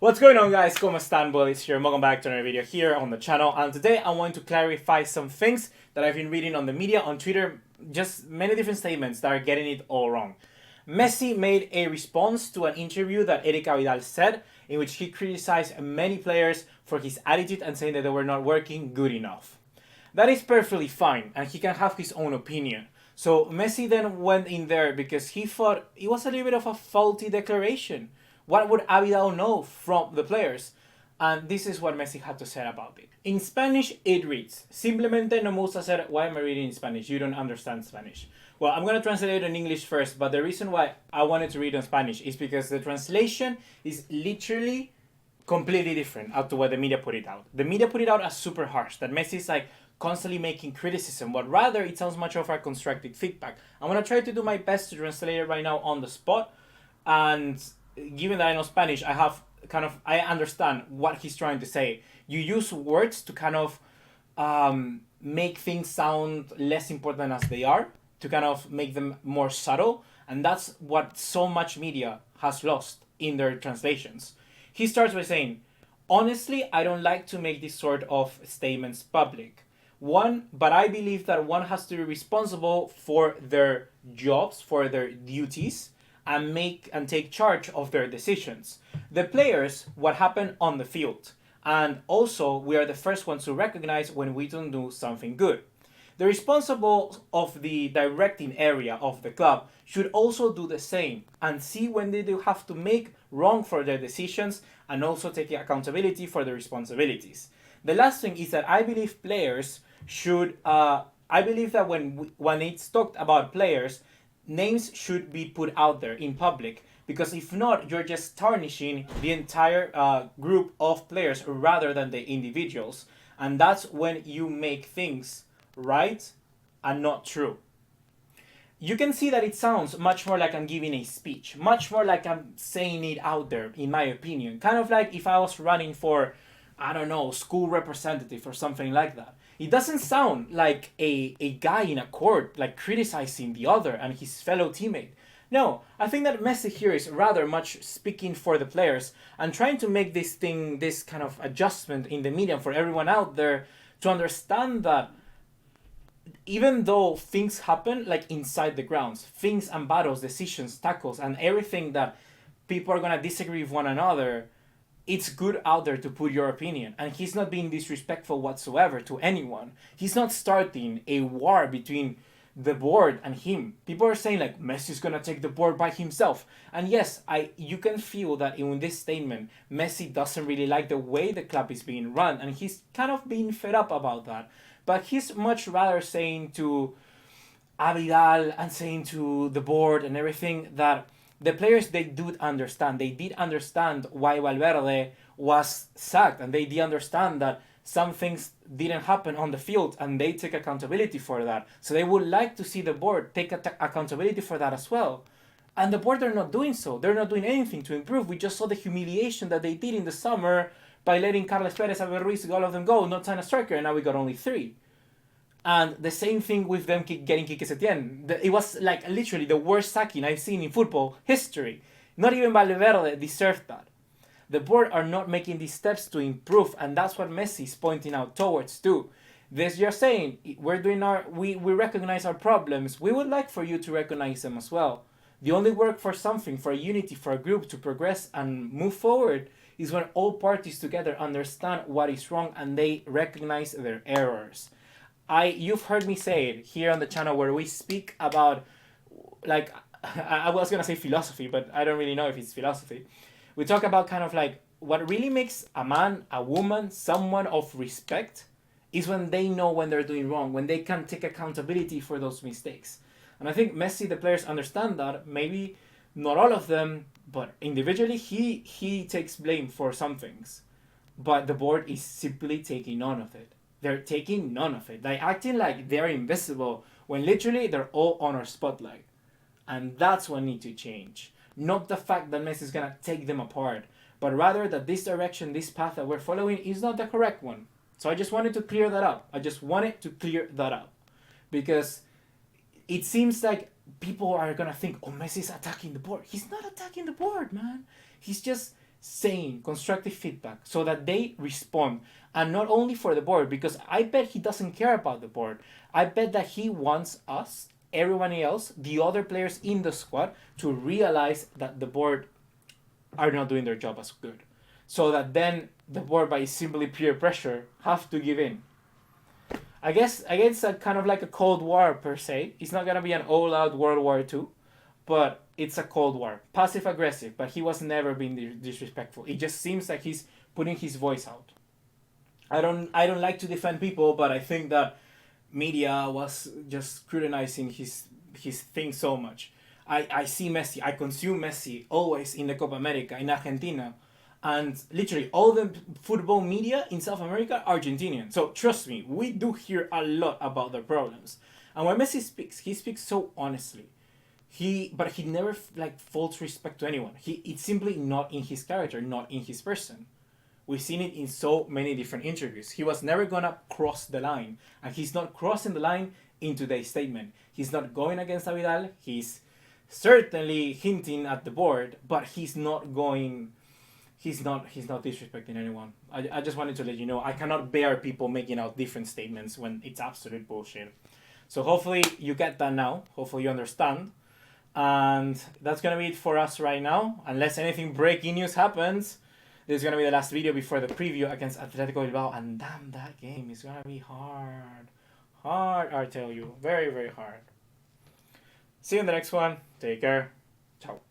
What's going on, guys? ¿Cómo están? BugaLuis here. Welcome back to another video here on the channel. And today I want to clarify some things that I've been reading on the media, on Twitter, just many different statements that are getting it all wrong. Messi made a response to an interview that Eric Abidal said, in which he criticized many players for his attitude and saying that they were not working good enough. That is perfectly fine, and he can have his own opinion. So Messi then went in there because he thought it was a little bit of a faulty declaration. What would Abidal know from the players? And this is what Messi had to say about it. In Spanish, it reads, Simplemente no me gusta hacer... Why am I reading in Spanish? You don't understand Spanish. Well, I'm going to translate it in English first, but the reason why I wanted to read in Spanish is because the translation is literally completely different out to what the media put it out. The media put it out as super harsh, that Messi is like constantly making criticism, but rather it sounds much of a constructive feedback. I'm going to try to do my best to translate it right now on the spot, and given that I know Spanish, I understand what he's trying to say. You use words to kind of make things sound less important as they are, to kind of make them more subtle, and that's what so much media has lost in their translations. He starts by saying, honestly, I don't like to make this sort of statements public. But I believe that one has to be responsible for their jobs, for their duties, and take charge of their decisions. The players, what happened on the field. And also, we are the first ones to recognize when we don't do something good. The responsible of the directing area of the club should also do the same and see when they do have to make wrong for their decisions and also take accountability for their responsibilities. The last thing is that I believe players should, I believe that when it's talked about players, names should be put out there in public, because if not, you're just tarnishing the entire group of players rather than the individuals. And that's when you make things right and not true. You can see that it sounds much more like I'm giving a speech, much more like I'm saying it out there, in my opinion. Kind of like if I was running for, I don't know, school representative or something like that. It doesn't sound like a guy in a court like criticizing the other and his fellow teammate. No, I think that Messi here is rather much speaking for the players and trying to make this kind of adjustment in the media for everyone out there to understand that even though things happen like inside the grounds, things and battles, decisions, tackles, and everything that people are going to disagree with one another, it's good out there to put your opinion. And he's not being disrespectful whatsoever to anyone. He's not starting a war between the board and him. People are saying like Messi's gonna take the board by himself. And yes, you can feel that in this statement, Messi doesn't really like the way the club is being run, and he's kind of being fed up about that. But he's much rather saying to Abidal and saying to the board and everything that the players, they did understand why Valverde was sacked, and they did understand that some things didn't happen on the field, and they take accountability for that. So they would like to see the board take accountability for that as well. And the board are not doing so. They're not doing anything to improve. We just saw the humiliation that they did in the summer by letting Carlos Perez, Abel Ruiz, all of them go, not sign a striker, and now we got only 3. And the same thing with them getting Quique Setién. It was like literally the worst sacking I've seen in football history. Not even Valverde deserved that. The board are not making these steps to improve, and that's what Messi is pointing out towards too. You're saying we recognize our problems. We would like for you to recognize them as well. The only work for something, for a unity, for a group to progress and move forward, is when all parties together understand what is wrong and they recognize their errors. You've heard me say it here on the channel where we speak about, like, I was gonna say philosophy, but I don't really know if it's philosophy. We talk about kind of like what really makes a man, a woman, someone of respect is when they know when they're doing wrong, when they can take accountability for those mistakes. And I think Messi, the players understand that. Maybe not all of them, but individually he takes blame for some things. But the board is simply taking none of it. They're taking none of it. They're acting like they're invisible when literally they're all on our spotlight. And that's what needs to change. Not the fact that Messi is going to take them apart, but rather that this direction, this path that we're following is not the correct one. So I just wanted to clear that up. Because it seems like people are going to think, oh, Messi's attacking the board. He's not attacking the board, man. He's just saying constructive feedback so that they respond. And not only for the board, because I bet he doesn't care about the board. I bet that he wants us, everyone else, the other players in the squad, to realize that the board are not doing their job as good. So that then the board, by simply peer pressure, have to give in. I guess it's a kind of like a Cold War per se. It's not gonna be an all-out World War II, but it's a Cold War, passive aggressive. But he was never being disrespectful. It just seems like he's putting his voice out. I don't like to defend people, but I think that media was just scrutinizing his thing so much. I see Messi, I consume Messi always in the Copa America, in Argentina. And literally all the football media in South America are Argentinian. So trust me, we do hear a lot about their problems. And when Messi speaks, he speaks so honestly. But he never like false respect to anyone. It's simply not in his character, not in his person. We've seen it in so many different interviews. He was never gonna cross the line, and he's not crossing the line in today's statement. He's not going against Abidal. He's certainly hinting at the board, but he's not going. He's not disrespecting anyone. I just wanted to let you know I cannot bear people making out different statements when it's absolute bullshit. So hopefully you get that now. Hopefully you understand. And that's gonna be it for us right now. Unless anything breaking news happens, this is gonna be the last video before the preview against Atletico Bilbao. And damn, that game is gonna be hard. Hard, I tell you. Very, very hard. See you in the next one. Take care. Ciao.